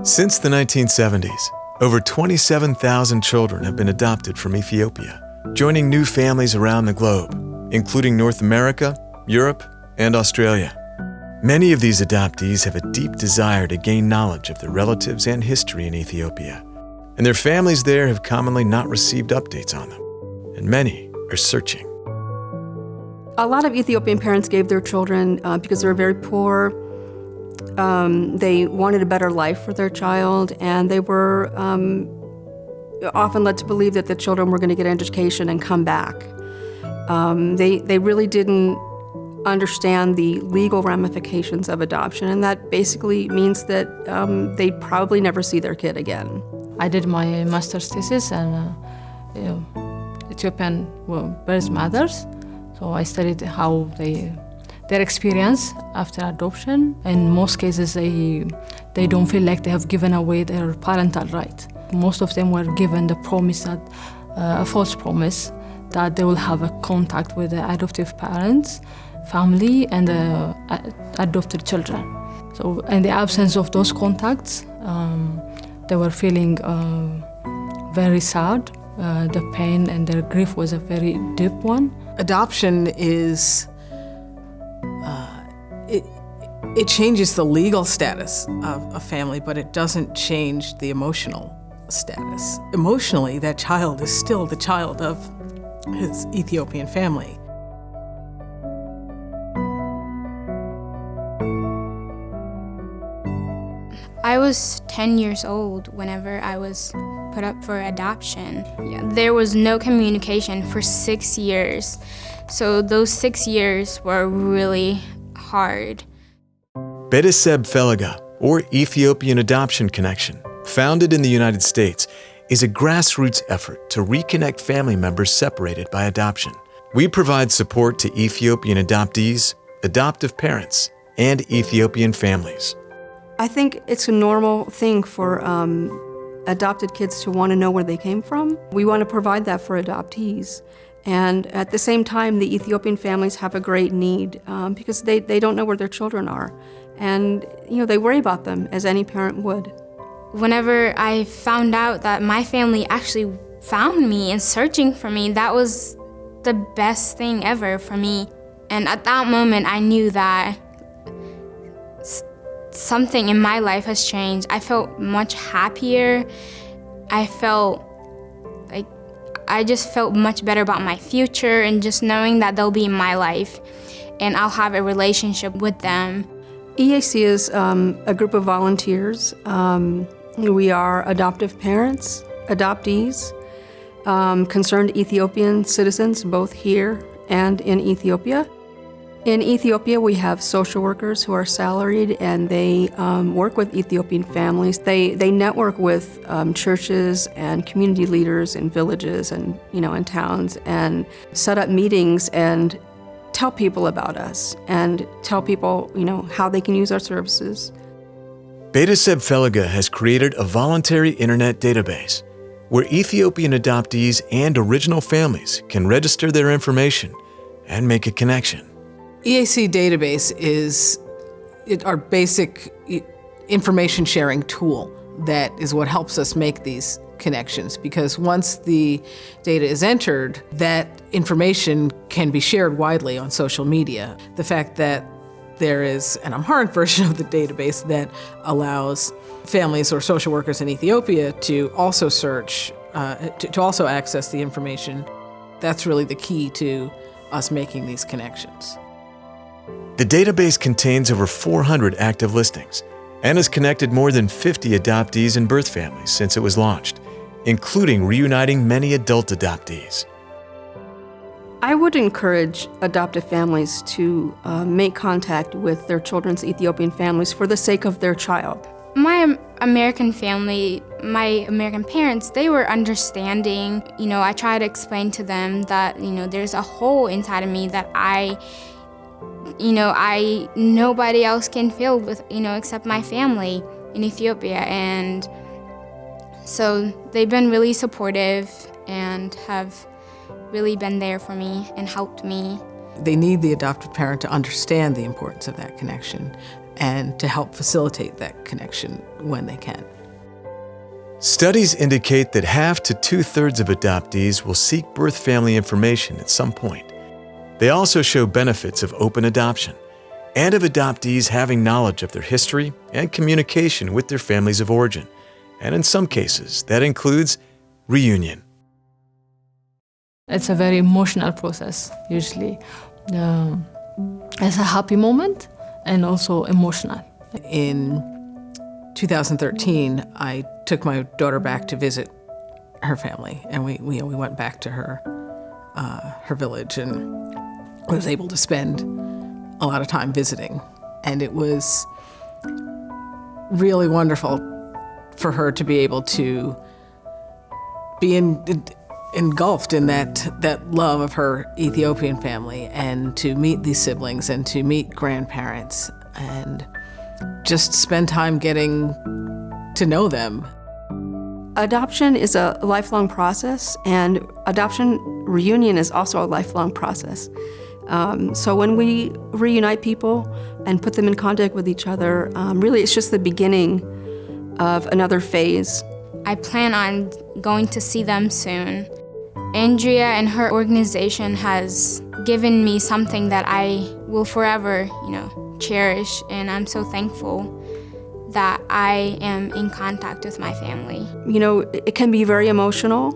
Since the 1970s, over 27,000 children have been adopted from Ethiopia, joining new families around the globe, including North America, Europe, and Australia. Many of these adoptees have a deep desire to gain knowledge of their relatives and history in Ethiopia, and their families there have commonly not received updates on them, and many are searching. A lot of Ethiopian parents gave their children, because they were very poor, they wanted a better life for their child, and they were often led to believe that the children were going to get an education and come back. They really didn't understand the legal ramifications of adoption, and that basically means that they'd probably never see their kid again. I did my master's thesis on Ethiopian birth mothers, so I studied how their experience after adoption. In most cases, they don't feel like they have given away their parental right. Most of them were given the promise that a false promise that they will have a contact with the adoptive parents, family, and the adopted children. So in the absence of those contacts, they were feeling very sad. The pain and their grief was a very deep one. Adoption is, it changes the legal status of a family, but it doesn't change the emotional status. Emotionally, that child is still the child of his Ethiopian family. I was 10 years old whenever I was put up for adoption. There was no communication for 6 years. So those 6 years were really hard. Beteseb Felega, or Ethiopian Adoption Connection, founded in the United States, is a grassroots effort to reconnect family members separated by adoption. We provide support to Ethiopian adoptees, adoptive parents, and Ethiopian families. I think it's a normal thing for adopted kids to want to know where they came from. We want to provide that for adoptees. And at the same time, the Ethiopian families have a great need because they don't know where their children are. And, they worry about them as any parent would. Whenever I found out that my family actually found me and searching for me, that was the best thing ever for me. And at that moment, I knew that something in my life has changed. I felt much happier. I just felt much better about my future and just knowing that they'll be in my life and I'll have a relationship with them. EAC is a group of volunteers. We are adoptive parents, adoptees, concerned Ethiopian citizens, both here and in Ethiopia. In Ethiopia, we have social workers who are salaried, and they work with Ethiopian families. They network with churches and community leaders in villages and in towns, and set up meetings and tell people about us and tell people how they can use our services. Beteseb Felega has created a voluntary internet database where Ethiopian adoptees and original families can register their information and make a connection. EAC database is our basic information sharing tool that is what helps us make these connections, because once the data is entered, that information can be shared widely on social media. The fact that there is an Amharic version of the database that allows families or social workers in Ethiopia to also search, to also access the information, that's really the key to us making these connections. The database contains over 400 active listings and has connected more than 50 adoptees and birth families since it was launched, including reuniting many adult adoptees. I would encourage adoptive families to make contact with their children's Ethiopian families for the sake of their child. My American family, my American parents, they were understanding. I try to explain to them that, there's a hole inside of me that nobody else can fill with, except my family in Ethiopia. And so they've been really supportive and have really been there for me and helped me. They need the adoptive parent to understand the importance of that connection. and to help facilitate that connection when they can. Studies indicate that half to 2/3 of adoptees will seek birth family information at some point. They also show benefits of open adoption and of adoptees having knowledge of their history and communication with their families of origin. And in some cases, that includes reunion. It's a very emotional process, usually. It's a happy moment and also emotional. In 2013, I took my daughter back to visit her family, and we went back to her village, and was able to spend a lot of time visiting. And it was really wonderful for her to be able to be engulfed in that love of her Ethiopian family, and to meet these siblings and to meet grandparents and just spend time getting to know them. Adoption is a lifelong process, and adoption reunion is also a lifelong process. So when we reunite people and put them in contact with each other, really it's just the beginning of another phase. I plan on going to see them soon. Andrea and her organization has given me something that I will forever, cherish, and I'm so thankful that I am in contact with my family. It can be very emotional.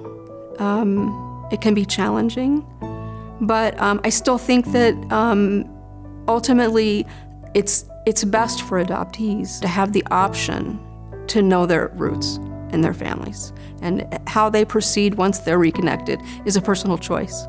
It can be challenging. But I still think that ultimately it's best for adoptees to have the option to know their roots and their families. And how they proceed once they're reconnected is a personal choice.